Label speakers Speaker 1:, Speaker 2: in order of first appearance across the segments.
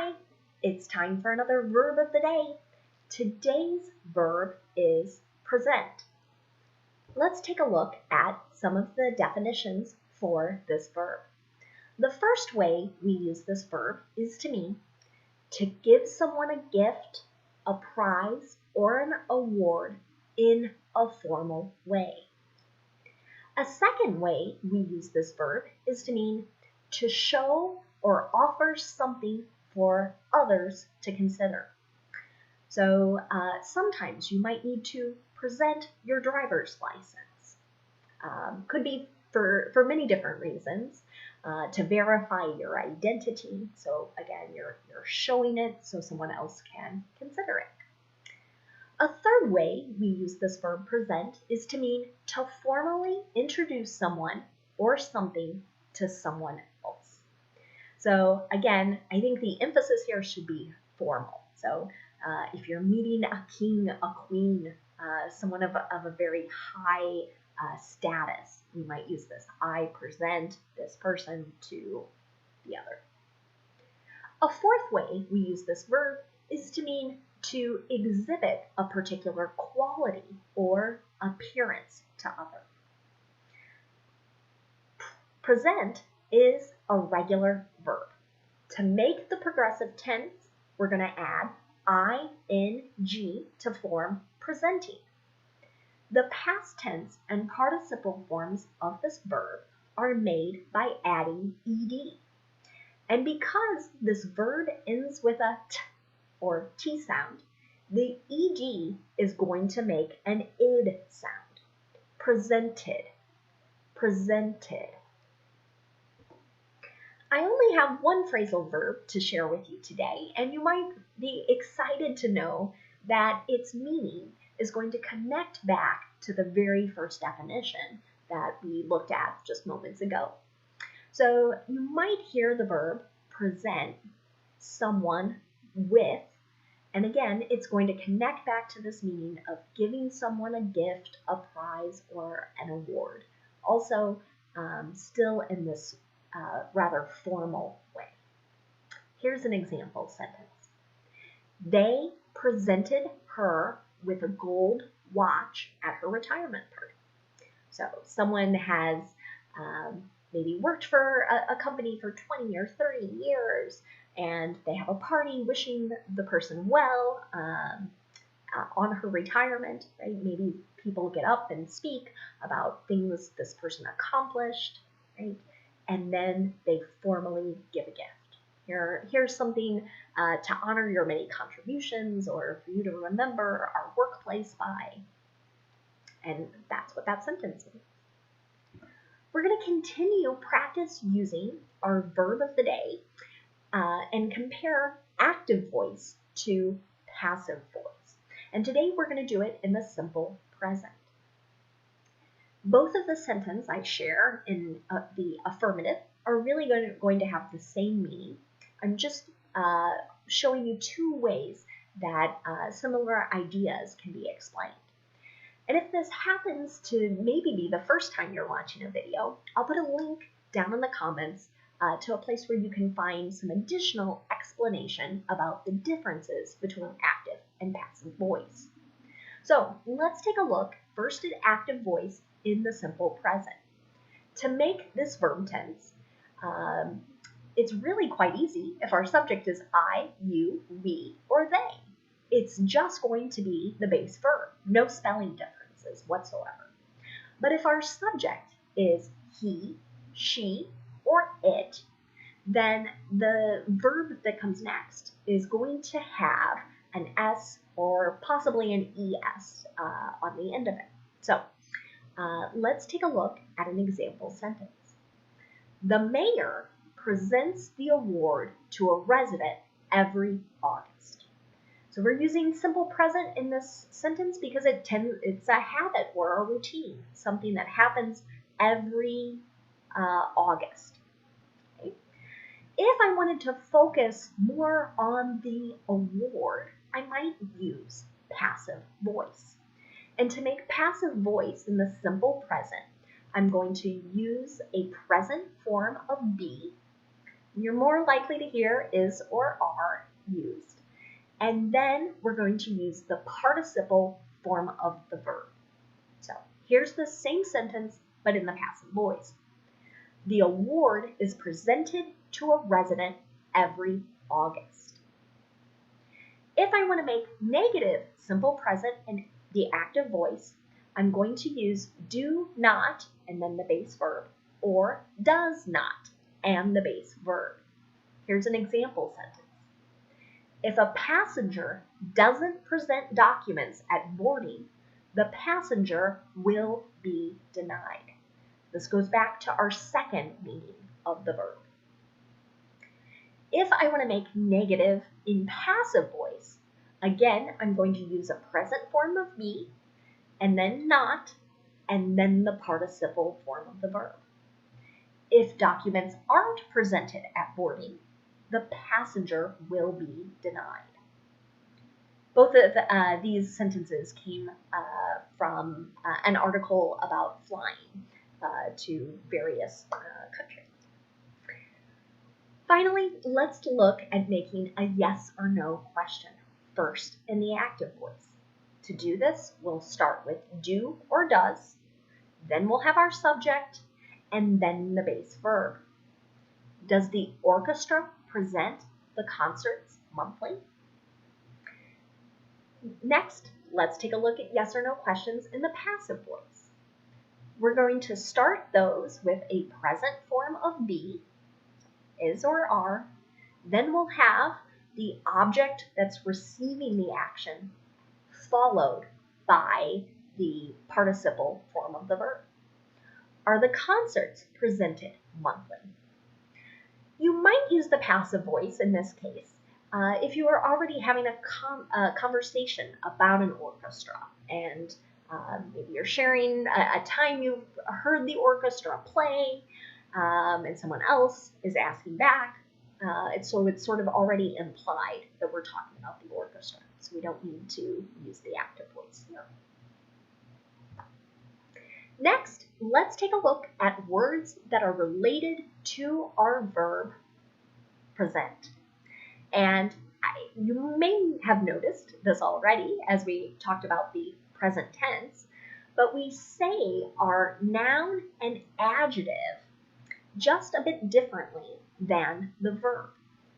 Speaker 1: Hi, it's time for another verb of the day. Today's verb is present. Let's take a look at some of the definitions for this verb. The first way we use this verb is to mean to give someone a gift, a prize, or an award in a formal way. A second way we use this verb is to mean to show or offer something for others to consider. So sometimes you might need to present your driver's license. Could be for many different reasons, to verify your identity. So again, you're showing it so someone else can consider it. A third way we use this verb present is to mean to formally introduce someone or something to someone else. So again, I think the emphasis here should be formal. So if you're meeting a king, a queen, someone of a very high status, we might use this. I present this person to the other. A fourth way we use this verb is to mean to exhibit a particular quality or appearance to others. Present is a regular verb. To make the progressive tense, we're going to add ing to form presenting. The past tense and participle forms of this verb are made by adding ed. And because this verb ends with a t or t sound, the ed is going to make an id sound. Presented, presented. I only have one phrasal verb to share with you today, and you might be excited to know that its meaning is going to connect back to the very first definition that we looked at just moments ago. So you might hear the verb present someone with, and again, it's going to connect back to this meaning of giving someone a gift, a prize, or an award. Also, still in this rather formal way. Here's an example sentence. They presented her with a gold watch at her retirement party. So someone has maybe worked for a company for 20 or 30 years, and they have a party wishing the person well on her retirement. Right? Maybe people get up and speak about things this person accomplished, right? And then they formally give a gift. Here's something to honor your many contributions, or for you to remember our workplace by. And that's what that sentence is. We're going to continue practice using our verb of the day and compare active voice to passive voice. And today we're going to do it in the simple present. Both of the sentences I share in the affirmative are really going to have the same meaning. I'm just showing you two ways that similar ideas can be explained. And if this happens to maybe be the first time you're watching a video, I'll put a link down in the comments to a place where you can find some additional explanation about the differences between active and passive voice. So let's take a look first at active voice in the simple present. To make this verb tense, it's really quite easy if our subject is I, you, we, or they. It's just going to be the base verb, no spelling differences whatsoever. But if our subject is he, she, or it, then the verb that comes next is going to have an S or possibly an ES on the end of it. So let's take a look at an example sentence. The mayor presents the award to a resident every August. So we're using simple present in this sentence because it's a habit or a routine, something that happens every August. Okay? If I wanted to focus more on the award, I might use passive voice. And to make passive voice in the simple present, I'm going to use a present form of be, you're more likely to hear is or are used. And then we're going to use the participle form of the verb. So here's the same sentence, but in the passive voice. The award is presented to a resident every August. If I want to make negative simple present in the active voice, I'm going to use do not and then the base verb, or does not and the base verb. Here's an example sentence. If a passenger doesn't present documents at boarding, the passenger will be denied. This goes back to our second meaning of the verb. If I want to make negative in passive voice, again, I'm going to use a present form of be, and then not, and then the participle form of the verb. If documents aren't presented at boarding, the passenger will be denied. Both of these sentences came from an article about flying to various countries. Finally, let's look at making a yes or no question first in the active voice. To do this, we'll start with do or does, then we'll have our subject, and then the base verb. Does the orchestra present the concerts monthly? Next, let's take a look at yes or no questions in the passive voice. We're going to start those with a present form of be, is or are, then we'll have the object that's receiving the action followed by the participle form of the verb. Are the concerts presented monthly? You might use the passive voice in this case if you are already having a conversation about an orchestra and maybe you're sharing a time you've heard the orchestra play and someone else is asking back. So it's sort of already implied that we're talking about the orchestra. So we don't need to use the active voice here. Next, let's take a look at words that are related to our verb present. And you may have noticed this already as we talked about the present tense, but we say our noun and adjective just a bit differently than the verb.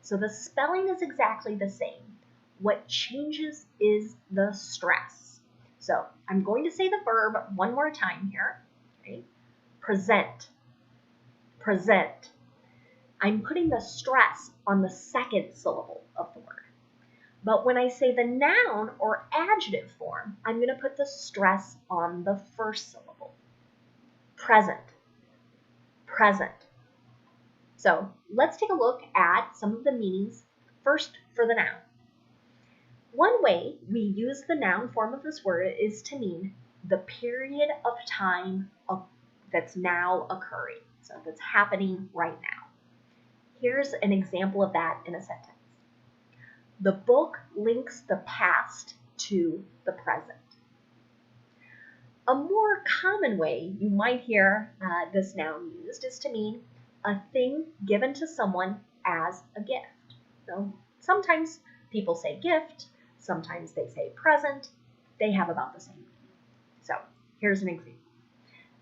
Speaker 1: So the spelling is exactly the same. What changes is the stress. So I'm going to say the verb one more time here. Okay? Present. Present. I'm putting the stress on the second syllable of the word. But when I say the noun or adjective form, I'm going to put the stress on the first syllable. Present. Present. So let's take a look at some of the meanings first for the noun. One way we use the noun form of this word is to mean the period of time that's now occurring. So that's happening right now. Here's an example of that in a sentence. The book links the past to the present. A more common way you might hear this noun used is to mean a thing given to someone as a gift. So sometimes people say gift, sometimes they say present. They have about the same meaning. So here's an example.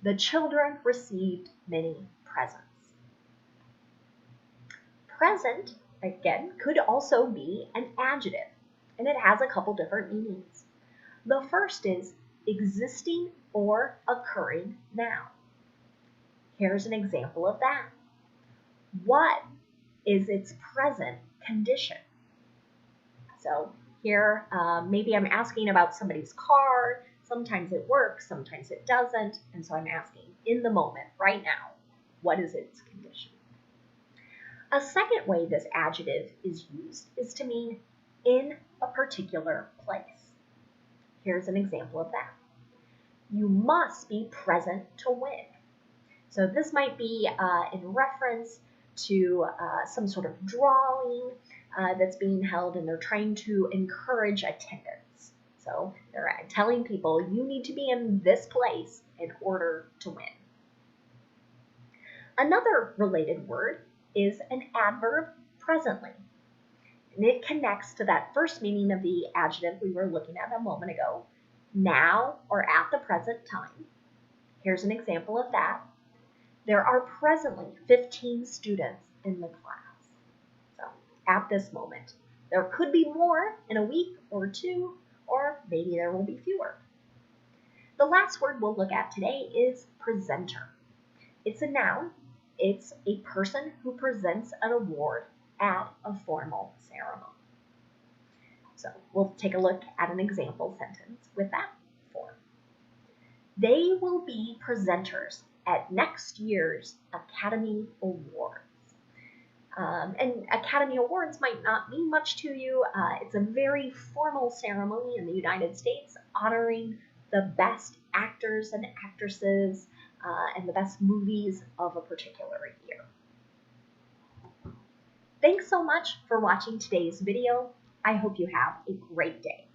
Speaker 1: The children received many presents. Present, again, could also be an adjective, and it has a couple different meanings. The first is existing or occurring now. Here's an example of that. What is its present condition? So here, maybe I'm asking about somebody's car. Sometimes it works, sometimes it doesn't, and so I'm asking, in the moment, right now, what is its condition? A second way this adjective is used is to mean in a particular place. Here's an example of that. You must be present to win. So this might be in reference to some sort of drawing that's being held, and they're trying to encourage attendance. So they're telling people you need to be in this place in order to win. Another related word is an adverb presently. And it connects to that first meaning of the adjective we were looking at a moment ago, now or at the present time. Here's an example of that. There are presently 15 students in the class. So at this moment, there could be more in a week or two, or maybe there will be fewer. The last word we'll look at today is presenter. It's a noun. It's a person who presents an award at a formal ceremony. So we'll take a look at an example sentence with that form. They will be presenters at next year's Academy Awards. And Academy Awards might not mean much to you. It's a very formal ceremony in the United States honoring the best actors and actresses and the best movies of a particular year. Thanks so much for watching today's video. I hope you have a great day.